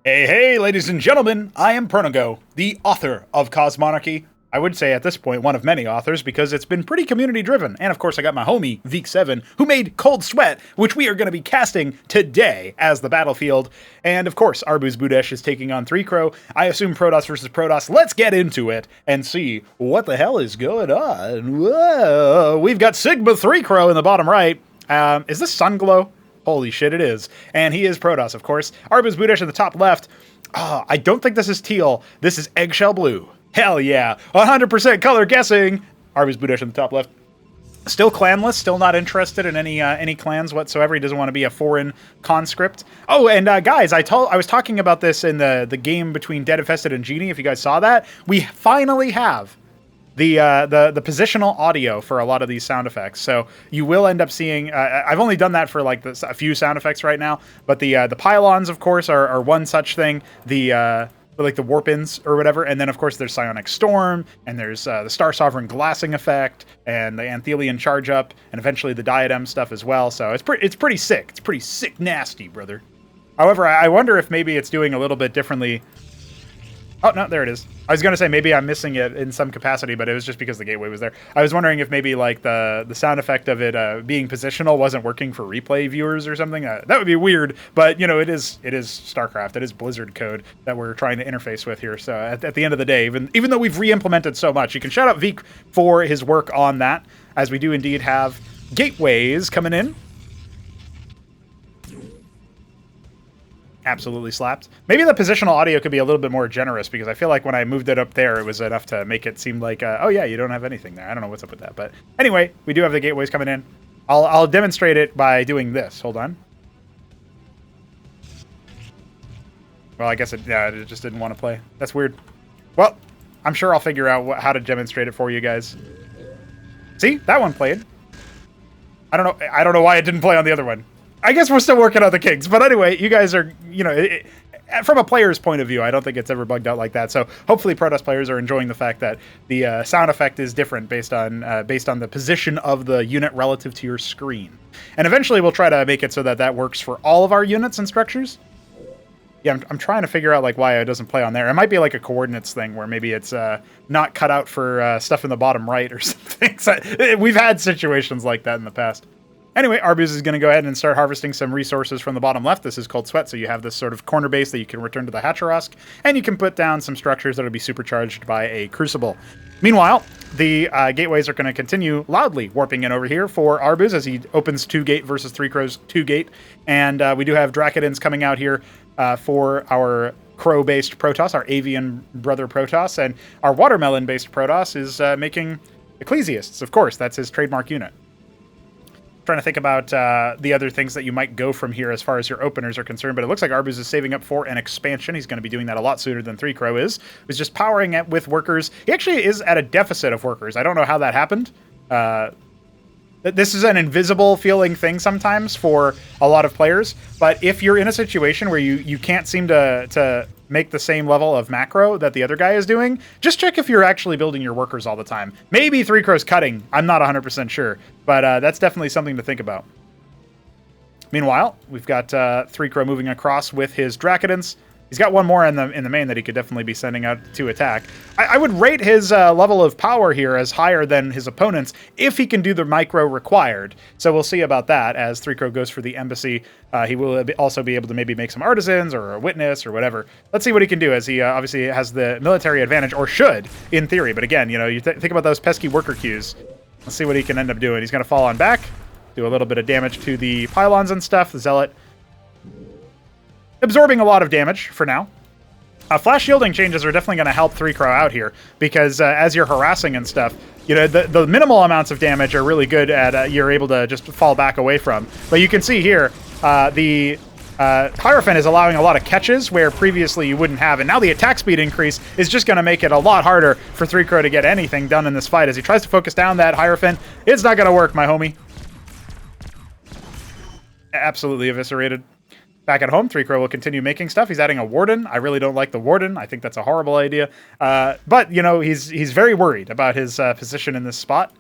Hey, ladies and gentlemen, I am Pernigo, the author of Cosmonarchy. I would say at this point one of many authors because it's been pretty community driven. And of course I got my homie, Veek7, who made Cold Sweat, which we are going to be casting today as the battlefield. And of course ArbuzBudesh is taking on 3Crow. I assume Protoss versus Protoss. Let's get into it and see what the hell is going on. Whoa, we've got Sigma 3Crow in the bottom right. Is this Sunglow? Holy shit, it is. And he is Protoss, of course. ArbuzBudesh in the top left. I don't think this is teal. This is eggshell blue. Hell yeah. 100% color guessing. ArbuzBudesh in the top left. Still clanless, still not interested in any clans whatsoever. He doesn't want to be a foreign conscript. Oh, and guys, I was talking about this in the game between Dead Infested and Genie, if you guys saw that. We finally have the positional audio for a lot of these sound effects. So you will end up seeing, I've only done that for like a few sound effects right now, but the pylons, of course, are one such thing. Like the warp-ins or whatever, and then of course there's Psionic Storm, and there's the Star Sovereign glassing effect, and the Anthelian charge up, and eventually the diadem stuff as well. So it's pretty sick. It's pretty sick nasty, brother. However, I wonder if maybe it's doing a little bit differently. Oh, no, there it is. I was going to say maybe I'm missing it in some capacity, but it was just because the gateway was there. I was wondering if maybe like the sound effect of it being positional wasn't working for replay viewers or something. That would be weird, but you know, it is Starcraft. It is Blizzard code that we're trying to interface with here. So at the end of the day, even though we've re-implemented so much, you can shout out Veek for his work on that, as we do indeed have gateways coming in. Absolutely slapped. Maybe the positional audio could be a little bit more generous, because I feel like when I moved it up there, it was enough to make it seem like, oh yeah, you don't have anything there. I don't know what's up with that. But anyway, we do have the gateways coming in. I'll demonstrate it by doing this. Hold on. Well, I guess it just didn't want to play. That's weird. Well, I'm sure I'll figure out how to demonstrate it for you guys. See, that one played. I don't know why it didn't play on the other one. I guess we're still working on the kinks, but anyway, you guys are, you know, from a player's point of view, I don't think it's ever bugged out like that. So hopefully Protoss players are enjoying the fact that the sound effect is different based on the position of the unit relative to your screen. And eventually we'll try to make it so that that works for all of our units and structures. Yeah, I'm trying to figure out like why it doesn't play on there. It might be like a coordinates thing where maybe it's not cut out for stuff in the bottom right or something. So, we've had situations like that in the past. Anyway, Arbuz is going to go ahead and start harvesting some resources from the bottom left. This is Cold Sweat, so you have this sort of corner base that you can return to the Hatcherosk, and you can put down some structures that will be supercharged by a Crucible. Meanwhile, the gateways are going to continue loudly warping in over here for Arbuz as he opens 2-gate versus 3Crow's 2-gate, and we do have Drakodins coming out here for our Crow-based Protoss, our Avian brother Protoss, and our Watermelon-based Protoss is making Ecclesiasts, of course. That's his trademark unit. Trying to think about the other things that you might go from here as far as your openers are concerned, but it looks like Arbuz is saving up for an expansion. He's going to be doing that a lot sooner than 3Crow is. He's just powering it with workers. He actually is at a deficit of workers. I don't know how that happened. This is an invisible feeling thing sometimes for a lot of players, but if you're in a situation where you can't seem to make the same level of macro that the other guy is doing, just check if you're actually building your workers all the time. Maybe 3Crow's cutting. I'm not 100% sure, but that's definitely something to think about. Meanwhile, we've got 3Crow moving across with his Drakodins. He's got one more in the main that he could definitely be sending out to attack. I would rate his level of power here as higher than his opponents if he can do the micro required. So we'll see about that as 3Crow goes for the embassy. He will also be able to maybe make some artisans or a witness or whatever. Let's see what he can do, as he obviously has the military advantage, or should, in theory. But again, you know, you think about those pesky worker queues. Let's see what he can end up doing. He's going to fall on back, do a little bit of damage to the pylons and stuff. The Zealot absorbing a lot of damage for now. Flash shielding changes are definitely going to help 3Crow out here, because as you're harassing and stuff, you know, the minimal amounts of damage are really good at you're able to just fall back away from. But you can see here, the Hierophant is allowing a lot of catches where previously you wouldn't have, and now the attack speed increase is just going to make it a lot harder for 3Crow to get anything done in this fight. As he tries to focus down that Hierophant, it's not going to work, my homie. Absolutely eviscerated. Back at home, 3Crow will continue making stuff. He's adding a Warden. I really don't like the Warden. I think that's a horrible idea. But, you know, he's very worried about his position in this spot.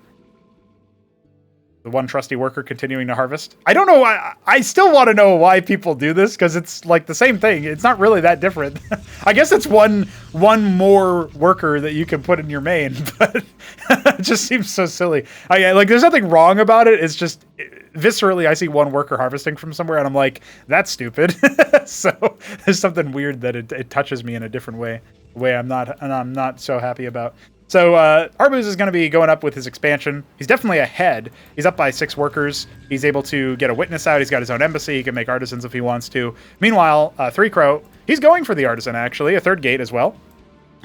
The one trusty worker continuing to harvest. I don't know why. I still want to know why people do this, because it's like the same thing. It's not really that different. I guess it's one more worker that you can put in your main, but it just seems so silly. Like, there's nothing wrong about it. It's just viscerally, I see one worker harvesting from somewhere, and I'm like, that's stupid. So there's something weird that it touches me in a different way. I'm not so happy about. So Arbuz is going to be going up with his expansion. He's definitely ahead. He's up by 6 workers. He's able to get a witness out. He's got his own embassy. He can make artisans if he wants to. Meanwhile, 3Crow, he's going for the artisan, actually. A 3rd gate as well.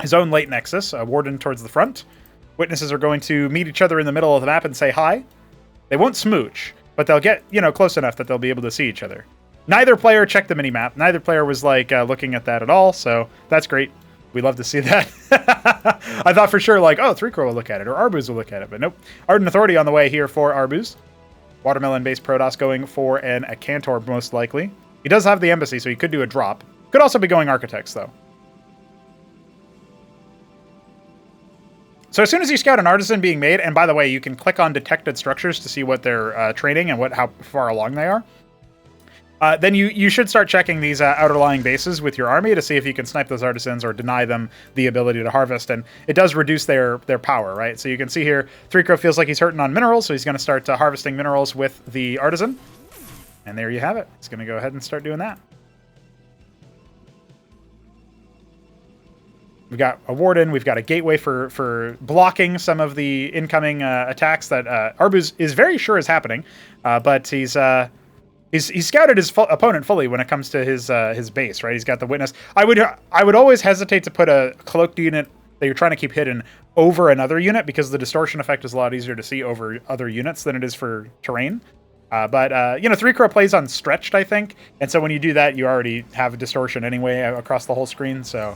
His own late nexus, a warden towards the front. Witnesses are going to meet each other in the middle of the map and say hi. They won't smooch, but they'll get, close enough that they'll be able to see each other. Neither player checked the mini-map. Neither player was, looking at that at all, so that's great. We love to see that. I thought for sure, 3Crow will look at it, or Arbuz will look at it, but nope. Ardent Authority on the way here for Arbuz. Watermelon-based Protoss going for an Acantor, most likely. He does have the embassy, so he could do a drop. Could also be going Architects, though. So as soon as you scout an artisan being made, and by the way, you can click on detected structures to see what they're training and how far along they are. Then you should start checking these outerlying bases with your army to see if you can snipe those artisans or deny them the ability to harvest. And it does reduce their power, right? So you can see here, 3Crow feels like he's hurting on minerals, so he's going to start harvesting minerals with the artisan. And there you have it. He's going to go ahead and start doing that. We've got a warden. We've got a gateway for blocking some of the incoming attacks that Arbuz is very sure is happening, but he's scouted his opponent fully when it comes to his base, right? He's got the witness. I would always hesitate to put a cloaked unit that you're trying to keep hidden over another unit, because the distortion effect is a lot easier to see over other units than it is for terrain. But 3Crow plays on stretched, I think, and so when you do that, you already have a distortion anyway across the whole screen, so...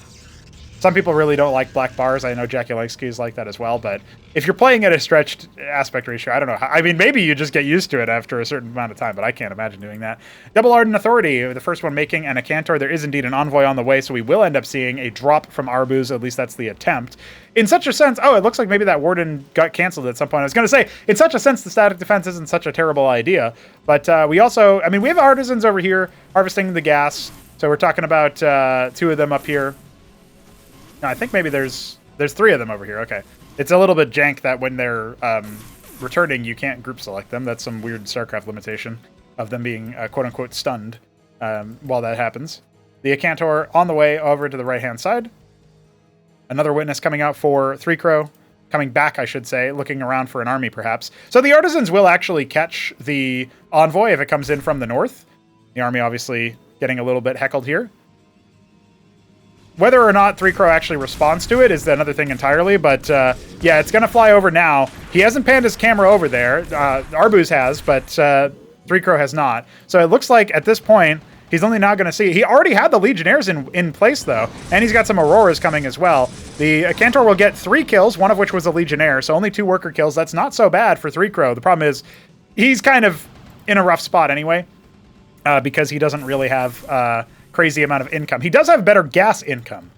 Some people really don't like black bars. I know Jackie Likesky is like that as well. But if you're playing at a stretched aspect ratio, I don't know. I mean, maybe you just get used to it after a certain amount of time, but I can't imagine doing that. Double Ardent Authority, the first one making an Acantor. There is indeed an Envoy on the way, so we will end up seeing a drop from Arbuz. At least that's the attempt. In such a sense, it looks like maybe that Warden got canceled at some point. I was going to say, in such a sense, the static defense isn't such a terrible idea. But we also, we have artisans over here harvesting the gas. So we're talking about 2 of them up here. No, I think maybe there's 3 of them over here. Okay. It's a little bit jank that when they're returning, you can't group select them. That's some weird StarCraft limitation of them being quote-unquote stunned while that happens. The Acantor on the way over to the right-hand side. Another witness coming out for 3Crow. Coming back, I should say, looking around for an army, perhaps. So the artisans will actually catch the Envoy if it comes in from the north. The army obviously getting a little bit heckled here. Whether or not 3Crow actually responds to it is another thing entirely, but yeah, it's going to fly over now. He hasn't panned his camera over there. Arbuz has, but 3Crow has not. So it looks like at this point, he's only now going to see... He already had the Legionnaires in place, though, and he's got some Auroras coming as well. The Acantor will get 3 kills, one of which was a Legionnaire, so only 2 worker kills. That's not so bad for 3Crow. The problem is he's kind of in a rough spot anyway, because he doesn't really have... crazy amount of income. He does have better gas income,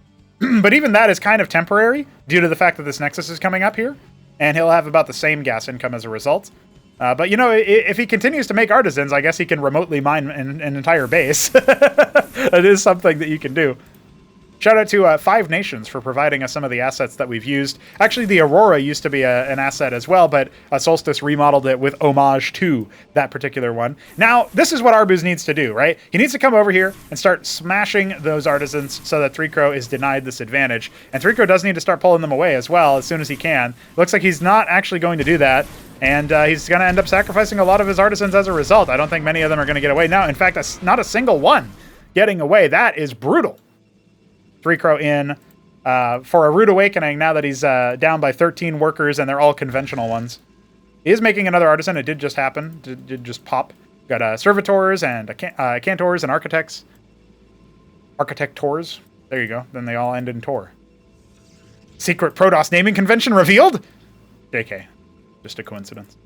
but even that is kind of temporary due to the fact that this Nexus is coming up here, and he'll have about the same gas income as a result. But, if he continues to make artisans, I guess he can remotely mine an entire base. It is something that you can do. Shout out to 5 Nations for providing us some of the assets that we've used. Actually, the Aurora used to be an asset as well, but Solstice remodeled it with homage to that particular one. Now, this is what Arbuz needs to do, right? He needs to come over here and start smashing those artisans so that 3Crow is denied this advantage. And 3Crow does need to start pulling them away as well as soon as he can. Looks like he's not actually going to do that. And he's going to end up sacrificing a lot of his artisans as a result. I don't think many of them are going to get away. Now, in fact, not a single one getting away. That is brutal. 3Crow in for a Rude Awakening now that he's down by 13 workers, and they're all conventional ones. He is making another artisan. It did just happen. Did just pop. Got servitors and cantors and architects. Architectors. There you go. Then they all end in Tor. Secret Protoss naming convention revealed? JK. Just a coincidence.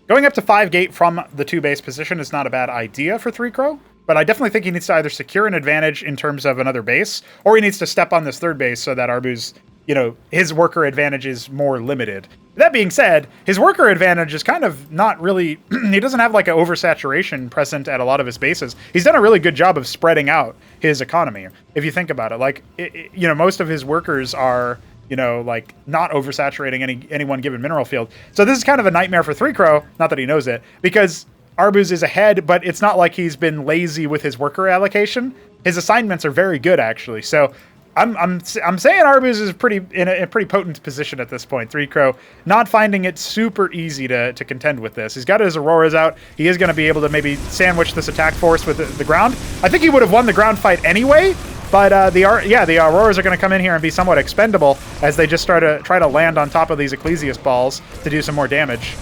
Going up to 5 gate from the 2 base position is not a bad idea for 3Crow. But I definitely think he needs to either secure an advantage in terms of another base, or he needs to step on this 3rd base so that Arbuz you know, his worker advantage is more limited. That being said, his worker advantage is kind of not really, he doesn't have like an oversaturation present at a lot of his bases. He's done a really good job of spreading out his economy. If you think about it, like, you know, most of his workers are, you know, like not oversaturating any one given mineral field. So this is kind of a nightmare for 3Crow, not that he knows it, because Arbuz is ahead, but it's not like he's been lazy with his worker allocation. His assignments are very good, actually. So I'm saying Arbuz is in a pretty potent position at this point. 3Crow not finding it super easy to contend with this. He's got his Auroras out. He is going to be able to maybe sandwich this attack force with the ground. I think he would have won the ground fight anyway, but the Auroras are going to come in here and be somewhat expendable as they just try to land on top of these Ecclesiast balls to do some more damage.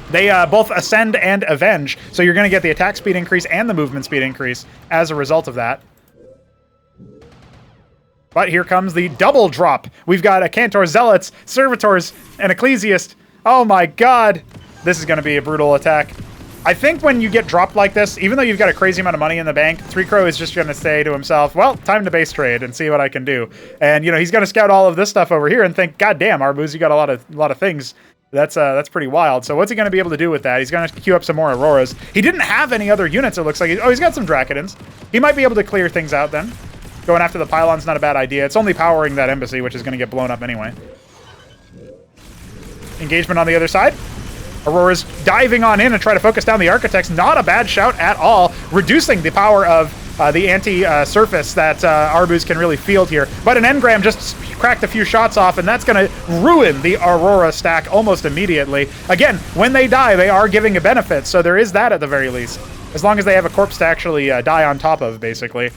They both ascend and avenge, so you're going to get the attack speed increase and the movement speed increase as a result of that. But here comes the double drop. We've got a Cantor, Zealots, Servitors, and Ecclesiast. Oh my god. This is going to be a brutal attack. I think when you get dropped like this, even though you've got a crazy amount of money in the bank, 3Crow is just going to say to himself, well, time to base trade and see what I can do. And, you know, he's going to scout all of this stuff over here and think, god damn, Arbuz, you got a lot of things. That's pretty wild. So what's he going to be able to do with that? He's going to queue up some more Auroras. He didn't have any other units, it looks like. Oh, he's got some Dracodons. He might be able to clear things out then. Going after the pylon's not a bad idea. It's only powering that embassy, which is going to get blown up anyway. Engagement on the other side. Aurora's diving on in and try to focus down the Architects. Not a bad shout at all. Reducing the power of the anti-surface that Arbuz can really field here. But an Engram just cracked a few shots off, and that's going to ruin the Aurora stack almost immediately. Again, when they die, they are giving a benefit, so there is that at the very least. As long as they have a corpse to actually die on top of, basically.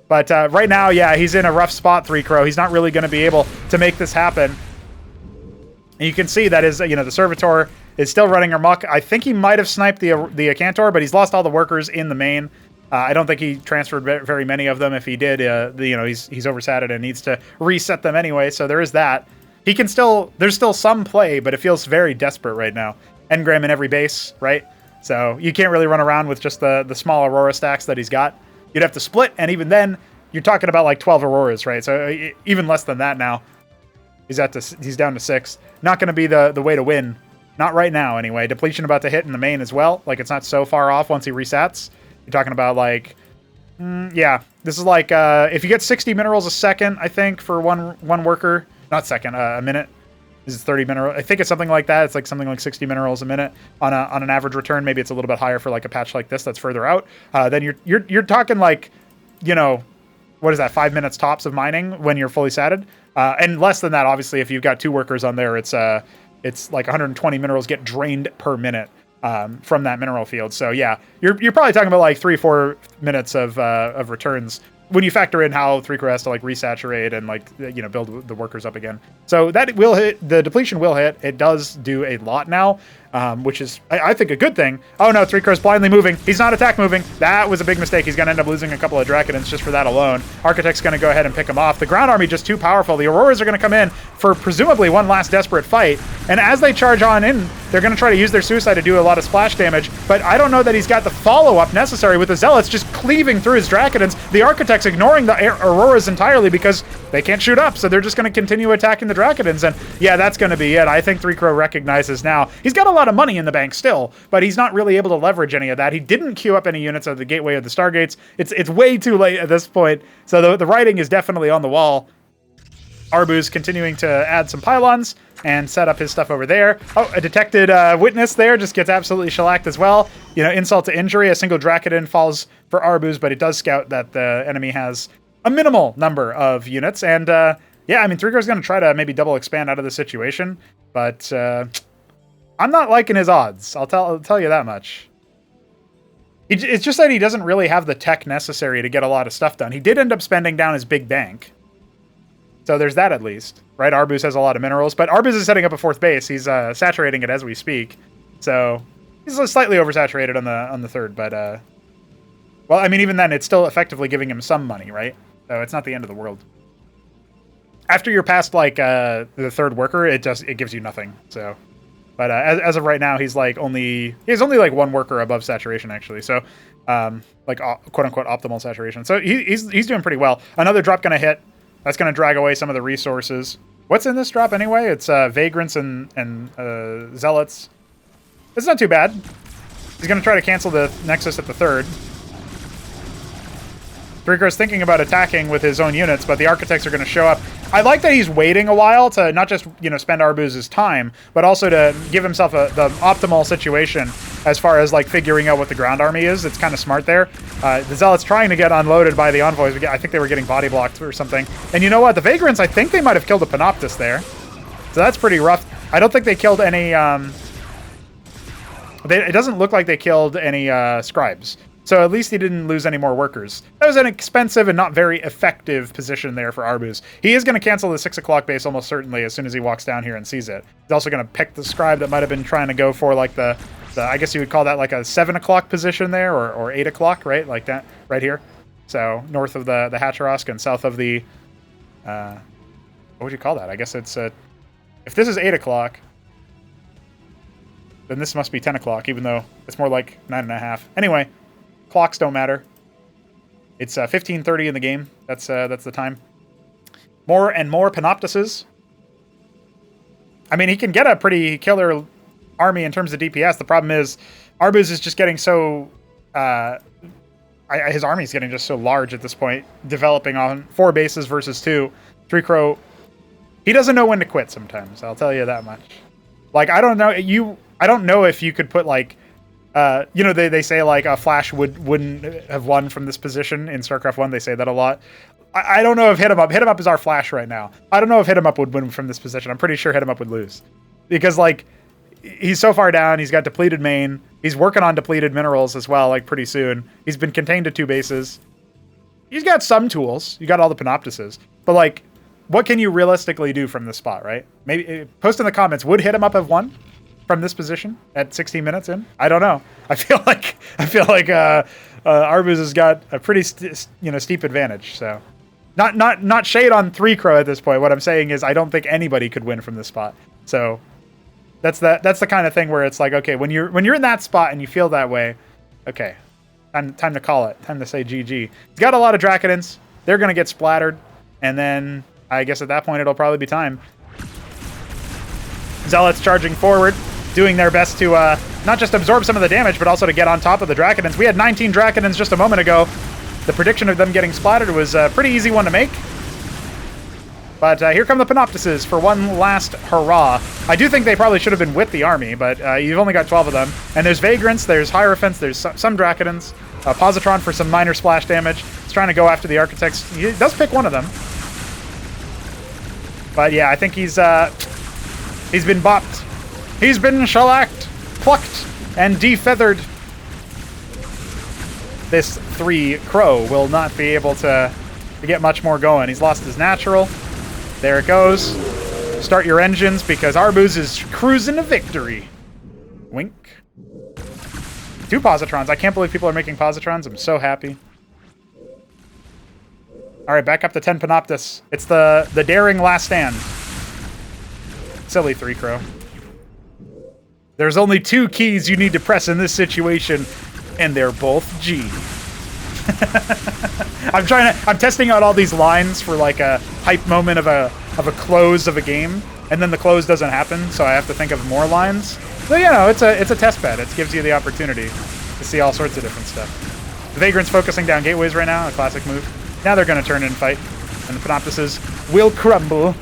But right now, yeah, he's in a rough spot, 3Crow. He's not really going to be able to make this happen. And you can see that is, you know, the Servitor is still running amok. I think he might have sniped the Cantor, but he's lost all the workers in the main. I don't think he transferred very many of them. If he did, you know, he's oversatted and needs to reset them anyway. So there is that. He can still, there's still some play, but it feels very desperate right now. Engram in every base, right? So you can't really run around with just the small Aurora stacks that he's got. You'd have to split, and even then, you're talking about like 12 Auroras, right? So even less than that now. He's down to 6. Not going to be the way to win. Not right now, anyway. Depletion about to hit in the main as well. Like, it's not so far off once he resets. You're talking about, like, yeah. This is like, if you get 60 minerals a second, I think, for one worker. Not second, a minute. This is 30 minerals. I think it's something like that. It's like something like 60 minerals a minute on an average return. Maybe it's a little bit higher for like a patch like this that's further out. Then you're talking like, you know, what is that? 5 minutes tops of mining when you're fully satted, and less than that. Obviously, if you've got 2 workers on there, it's like 120 minerals get drained per minute from that mineral field. So yeah, you're probably talking about like 3-4 minutes of returns when you factor in how 3Crow has to like resaturate and like, you know, build the workers up again. So that will hit, the depletion will hit. It does do a lot now, which is, I think, a good thing. Oh no, 3Crow's blindly moving. He's not attack moving. That was a big mistake. He's going to end up losing a couple of Dracodons just for that alone. Architect's going to go ahead and pick him off. The ground army just too powerful. The Auroras are going to come in for presumably one last desperate fight. And as they charge on in, they're going to try to use their suicide to do a lot of splash damage. But I don't know that he's got the follow-up necessary with the Zealots just cleaving through his Dracodons. The Architects ignoring the Auroras entirely because they can't shoot up. So they're just going to continue attacking the Dracodons. And yeah, that's going to be it. I think 3Crow recognizes now. He's got a lot of money in the bank still, but he's not really able to leverage any of that. He didn't queue up any units of the Gateway of the Stargates. It's way too late at this point. So the writing is definitely on the wall. Arbuz continuing to add some pylons and set up his stuff over there. Oh, a detected witness there just gets absolutely shellacked as well. You know, insult to injury. A single Dracodon falls for Arbuz, but it does scout that the enemy has a minimal number of units. And yeah, I mean, 3Crow's going to try to maybe double expand out of the situation, but I'm not liking his odds. I'll tell you that much. It's just that he doesn't really have the tech necessary to get a lot of stuff done. He did end up spending down his big bank. So there's that at least, right? Arbuz has a lot of minerals, but Arbuz is setting up a 4th base. He's saturating it as we speak. So he's slightly oversaturated on the 3rd, but well, I mean, even then, it's still effectively giving him some money, right? So it's not the end of the world. After you're past like the 3rd worker, it gives you nothing. So, but as of right now, he's only like 1 worker above saturation actually. So like quote unquote optimal saturation. So he's doing pretty well. Another drop gonna hit. That's going to drag away some of the resources. What's in this drop anyway? It's Vagrants and Zealots. It's not too bad. He's going to try to cancel the Nexus at the 3rd. Dricker's thinking about attacking with his own units, but the Architects are going to show up. I like that he's waiting a while to not just, spend Arbuz's time, but also to give himself the optimal situation as far as, like, figuring out what the ground army is. It's kind of smart there. The Zealots trying to get unloaded by the Envoys. I think they were getting body blocked or something. And you know what? The Vagrants, I think they might have killed a Panoptus there. So that's pretty rough. I don't think they killed any... it doesn't look like they killed any Scribes. So at least he didn't lose any more workers. That was an expensive and not very effective position there for Arbuz. He is going to cancel the 6 o'clock base almost certainly as soon as he walks down here and sees it. He's also going to pick the Scribe that might have been trying to go for like the I guess you would call that like a 7 o'clock position there, or 8 o'clock, right? Like that right here. So north of the Hacharosk and south of the... what would you call that? I guess it's... if this is 8 o'clock, then this must be 10 o'clock, even though it's more like 9:30. Anyway... Clocks don't matter. It's 15:30 in the game. That's the time. More and more Panoptuses. I mean, he can get a pretty killer army in terms of DPS. The problem is, Arbuz is just getting so... his army's getting just so large at this point, developing on 4 bases versus 2. 3 Crow, he doesn't know when to quit sometimes, I'll tell you that much. Like, I don't know if you could put, like... they say, like, a Flash wouldn't have won from this position in StarCraft 1. They say that a lot. I don't know if Hit 'em Up is our Flash right now. I don't know if Hit 'em Up would win from this position. I'm pretty sure Hit 'em Up would lose. Because, like, he's so far down. He's got depleted main. He's working on depleted minerals as well, like, pretty soon. He's been contained to 2 bases. He's got some tools. You got all the Panoptuses. But, like, what can you realistically do from this spot, right? Maybe post in the comments, would Hit 'em Up have won from this position at 16 minutes in? I don't know. I feel like Arbuz has got a pretty steep advantage. So, not shade on 3 Crow at this point. What I'm saying is I don't think anybody could win from this spot. So that's the kind of thing where it's like, okay, when you're in that spot and you feel that way, okay, time to call it. Time to say GG. He's got a lot of Dracodons. They're gonna get splattered, and then I guess at that point it'll probably be time. Zealots charging forward, doing their best to not just absorb some of the damage, but also to get on top of the Dracodons. We had 19 Dracodons just a moment ago. The prediction of them getting splattered was a pretty easy one to make. But here come the Panoptuses for one last hurrah. I do think they probably should have been with the army, but you've only got 12 of them. And there's Vagrants, there's Hierophants, there's some Dracodons. Positron for some minor splash damage. He's trying to go after the Architects. He does pick one of them. But yeah, I think he's been bopped. He's been shellacked, plucked, and defeathered. This 3 Crow will not be able to get much more going. He's lost his natural. There it goes. Start your engines because Arbuz is cruising to victory. Wink. 2 Positrons. I can't believe people are making Positrons. I'm so happy. All right, back up to 10 Panoptus. It's the daring last stand. Silly 3 Crow. There's only 2 keys you need to press in this situation, and they're both G. I'm testing out all these lines for like a hype moment of a close of a game, and then the close doesn't happen, so I have to think of more lines. So it's a test bed. It gives you the opportunity to see all sorts of different stuff. The Vagrant's focusing down gateways right now, a classic move. Now they're going to turn in and fight, and the Panoptuses will crumble.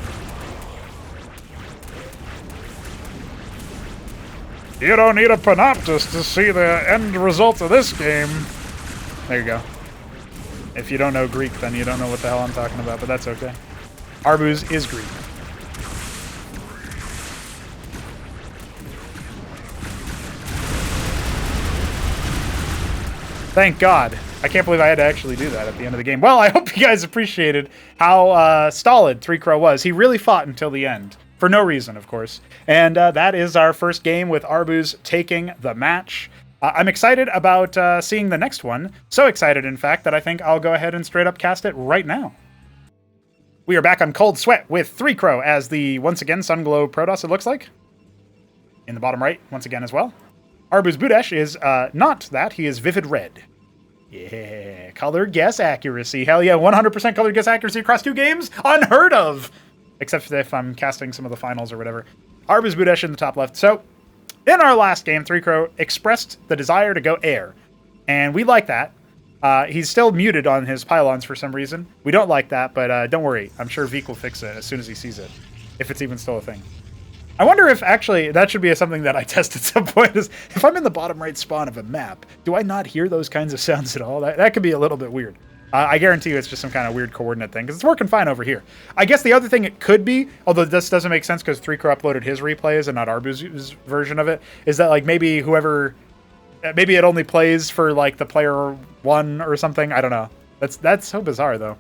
You don't need a Panoptus to see the end result of this game. There you go. If you don't know Greek, then you don't know what the hell I'm talking about, but that's okay. Arbuz is Greek. Thank God. I can't believe I had to actually do that at the end of the game. Well, I hope you guys appreciated how stolid 3 Crow was. He really fought until the end. For no reason, of course. And that is our first game with Arbuz taking the match. I'm excited about seeing the next one. So excited, in fact, that I think I'll go ahead and straight up cast it right now. We are back on Cold Sweat with 3 Crow as the, once again, Sunglow Protoss, it looks like. In the bottom right, once again as well. ArbuzBudesh is not that. He is Vivid Red. Yeah, color guess accuracy. Hell yeah, 100% color guess accuracy across 2 games? Unheard of! Except if I'm casting some of the finals or whatever. ArbuzBudesh in the top left. So, in our last game, 3Crow expressed the desire to go air. And we like that. He's still muted on his pylons for some reason. We don't like that, but don't worry. I'm sure Veek will fix it as soon as he sees it. If it's even still a thing. I wonder if, actually, that should be something that I test at some point. Is if I'm in the bottom right spawn of a map, do I not hear those kinds of sounds at all? That could be a little bit weird. I guarantee you it's just some kind of weird coordinate thing, because it's working fine over here. I guess the other thing it could be, although this doesn't make sense because 3Crow uploaded his replays and not Arbuz's version of it, is that like maybe whoever... Maybe it only plays for like the player 1 or something. I don't know. That's so bizarre though.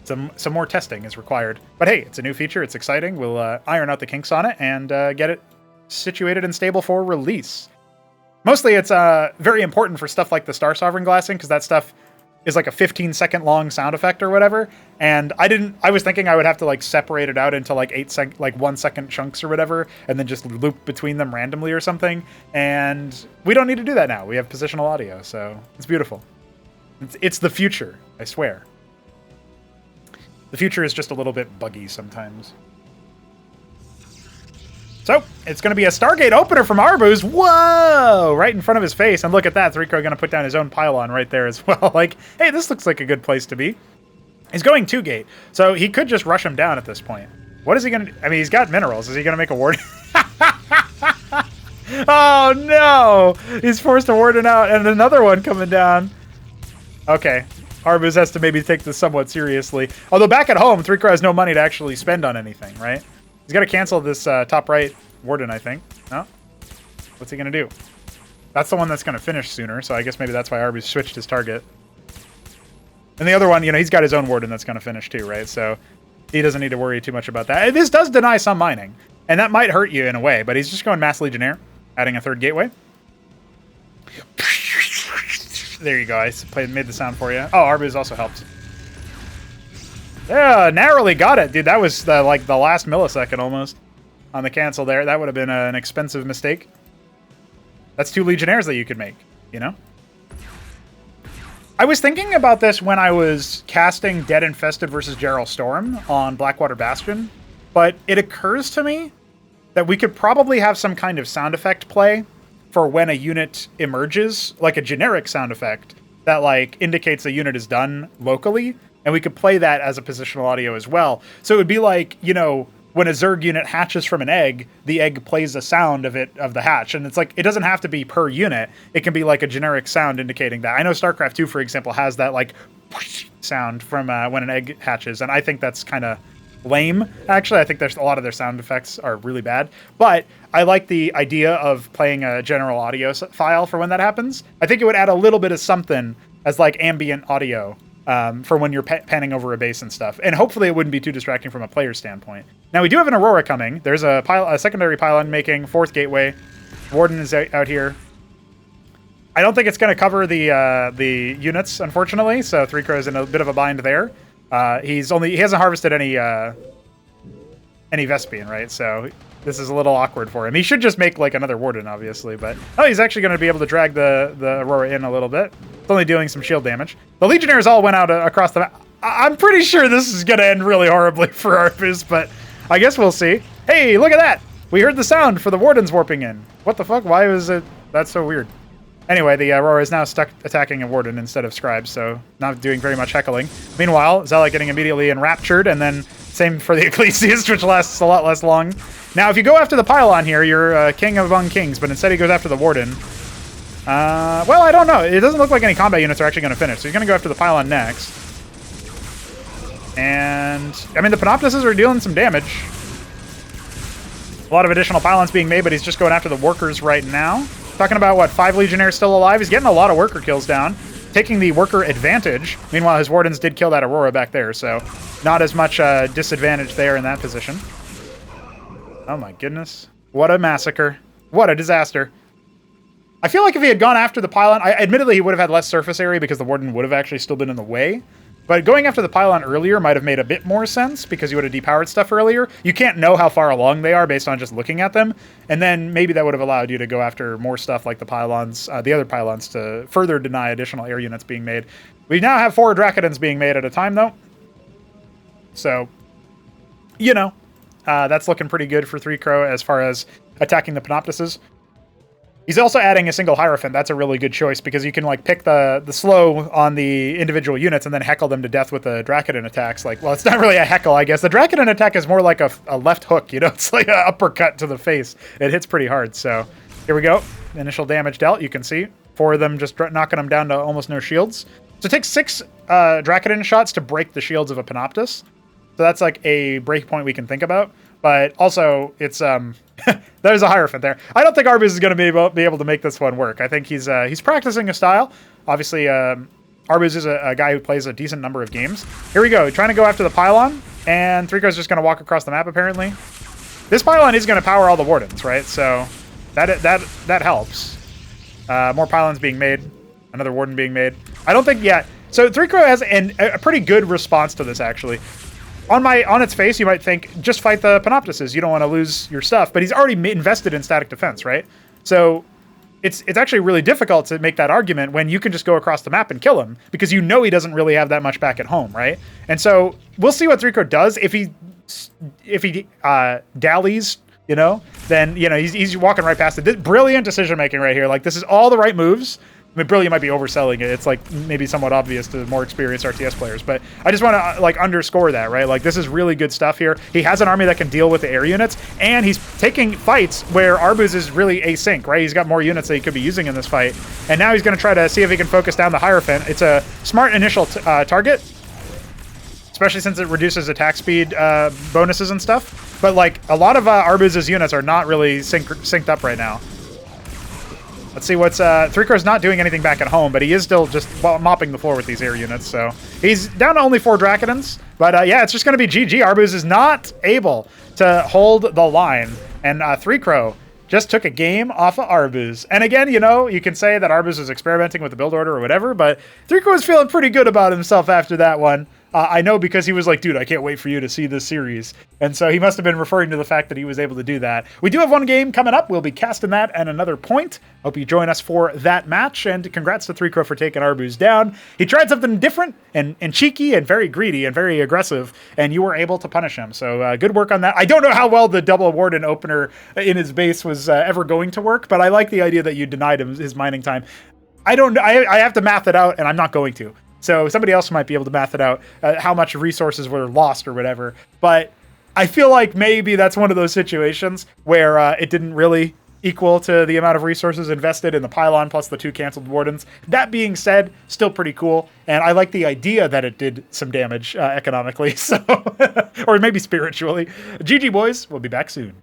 Some more testing is required. But hey, it's a new feature. It's exciting. We'll iron out the kinks on it and get it situated and stable for release. Mostly it's very important for stuff like the Star Sovereign glassing, because that stuff is like a 15-second long sound effect or whatever. And I was thinking I would have to like separate it out into like 1 second chunks or whatever, and then just loop between them randomly or something. And we don't need to do that now. We have positional audio, so it's beautiful. It's the future, I swear. The future is just a little bit buggy sometimes. So, it's going to be a Stargate opener from Arbuz. Whoa! Right in front of his face. And look at that. 3Crow going to put down his own pylon right there as well. Like, hey, this looks like a good place to be. He's going 2-gate. So, he could just rush him down at this point. What is he going to... I mean, he's got minerals. Is he going to make a warden? Oh, no! He's forced a warden out. And another one coming down. Okay. Arbuz has to maybe take this somewhat seriously. Although back at home, 3Crow has no money to actually spend on anything, right? He's got to cancel this top right warden, I think. No? What's he going to do? That's the one that's going to finish sooner, so I guess maybe that's why Arbuz switched his target. And the other one, you know, he's got his own warden that's going to finish too, right? So he doesn't need to worry too much about that. This does deny some mining, and that might hurt you in a way, but he's just going Mass Legionnaire, adding a 3rd gateway. There you go. I made the sound for you. Oh, Arbuz also helped. Yeah, narrowly got it, dude. That was like the last millisecond almost on the cancel there. That would have been an expensive mistake. That's 2 Legionnaires that you could make, you know? I was thinking about this when I was casting Dead Infested versus Gerald Storm on Blackwater Bastion, but it occurs to me that we could probably have some kind of sound effect play for when a unit emerges, like a generic sound effect that like indicates a unit is done locally. And we could play that as a positional audio as well. So it would be like, you know, when a Zerg unit hatches from an egg, the egg plays a sound of the hatch. And it's like, it doesn't have to be per unit. It can be like a generic sound indicating that. I know StarCraft 2, for example, has that like whoosh sound from when an egg hatches. And I think that's kind of lame. Actually, I think there's a lot of their sound effects are really bad. But I like the idea of playing a general audio file for when that happens. I think it would add a little bit of something as like ambient audio. For when you're panning over a base and stuff. And hopefully it wouldn't be too distracting from a player standpoint. Now, we do have an Aurora coming. There's a secondary pylon making 4th gateway. Warden is out here. I don't think it's going to cover the units, unfortunately. So 3Crow is in a bit of a bind there. He hasn't harvested any Vespian, right? So this is a little awkward for him. He should just make like another Warden, obviously. But he's actually going to be able to drag the Aurora in a little bit. It's only doing some shield damage. The Legionnaires all went out across the map. I'm pretty sure this is going to end really horribly for Arbuz, but I guess we'll see. Hey, look at that! We heard the sound for the Wardens warping in. What the fuck? Why was it? That's so weird. Anyway, the Aurora is now stuck attacking a Warden instead of Scribes, so not doing very much heckling. Meanwhile, Zealot getting immediately enraptured, and then same for the Ecclesiast, which lasts a lot less long. Now, if you go after the pylon here, you're king among kings, but instead he goes after the Warden. Well, I don't know. It doesn't look like any combat units are actually going to finish, so he's going to go after the pylon next. And, I mean, the Panoptists are dealing some damage. A lot of additional pylons being made, but he's just going after the workers right now. Talking about, what, 5 Legionnaires still alive? He's getting a lot of worker kills down, taking the worker advantage. Meanwhile, his Wardens did kill that Aurora back there, so not as much disadvantage there in that position. Oh my goodness. What a massacre. What a disaster. I feel like if he had gone after the pylon, admittedly he would have had less surface area because the Warden would have actually still been in the way. But going after the pylon earlier might have made a bit more sense because you would have depowered stuff earlier. You can't know how far along they are based on just looking at them. And then maybe that would have allowed you to go after more stuff like the pylons, the other pylons, to further deny additional air units being made. We now have 4 Drakodons being made at a time, though. So, you know, that's looking pretty good for 3Crow as far as attacking the Panoptises. He's also adding a single Hierophant. That's a really good choice because you can like pick the slow on the individual units and then heckle them to death with the Drakodon attacks. Like, well, it's not really a heckle, I guess. The Drakodon attack is more like a left hook, you know? It's like an uppercut to the face. It hits pretty hard. So here we go. Initial damage dealt, you can see. 4 of them just knocking them down to almost no shields. So it takes 6 Drakodon shots to break the shields of a Panoptis. So that's like a break point we can think about. But also, it's there's a Hierophant there. I don't think Arbuz is going to be able to make this one work. I think he's practicing a style. Obviously, Arbuz is a guy who plays a decent number of games. Here we go, trying to go after the pylon, and 3Crow's just going to walk across the map, apparently. This pylon is going to power all the wardens, right? So that helps. More pylons being made. Another warden being made. I don't think yet. So 3Crow has a pretty good response to this, actually. On its face, you might think, just fight the Panoptises. You don't want to lose your stuff. But he's already invested in static defense, right? So it's actually really difficult to make that argument when you can just go across the map and kill him because you know he doesn't really have that much back at home, right? And so we'll see what 3Crow does. If he dallies, you know, then, you know, he's walking right past it. Brilliant decision making right here. Like, this is all the right moves. I mean, brilliant might be overselling it. It's like maybe somewhat obvious to more experienced RTS players, but I just want to like underscore that, right? Like, this is really good stuff here. He has an army that can deal with the air units, and he's taking fights where Arbuz is really async, right? He's got more units that he could be using in this fight, and now he's going to try to see if he can focus down the Hierophant. It's a smart initial target, especially since it reduces attack speed bonuses and stuff. But like a lot of Arbuz's units are not really synced up right now. Let's see what's... 3Crow's not doing anything back at home, but he is still just mopping the floor with these air units, so... He's down to only 4 Drakodons, but yeah, it's just going to be GG. Arbuz is not able to hold the line, and 3Crow just took a game off of Arbuz. And again, you know, you can say that Arbuz is experimenting with the build order or whatever, but 3Crow is feeling pretty good about himself after that one. I know because he was like, dude, I can't wait for you to see this series. And so he must have been referring to the fact that he was able to do that. We do have one game coming up. We'll be casting that and another point. Hope you join us for that match. And congrats to 3Crow for taking Arbuz down. He tried something different and cheeky and very greedy and very aggressive, and you were able to punish him. So good work on that. I don't know how well the double warden opener in his base was ever going to work, but I like the idea that you denied him his mining time. I don't know. I have to math it out, and I'm not going to. So somebody else might be able to math it out, how much resources were lost or whatever. But I feel like maybe that's one of those situations where it didn't really equal to the amount of resources invested in the pylon plus the 2 canceled wardens. That being said, still pretty cool. And I like the idea that it did some damage economically, so or maybe spiritually. GG, boys. We'll be back soon.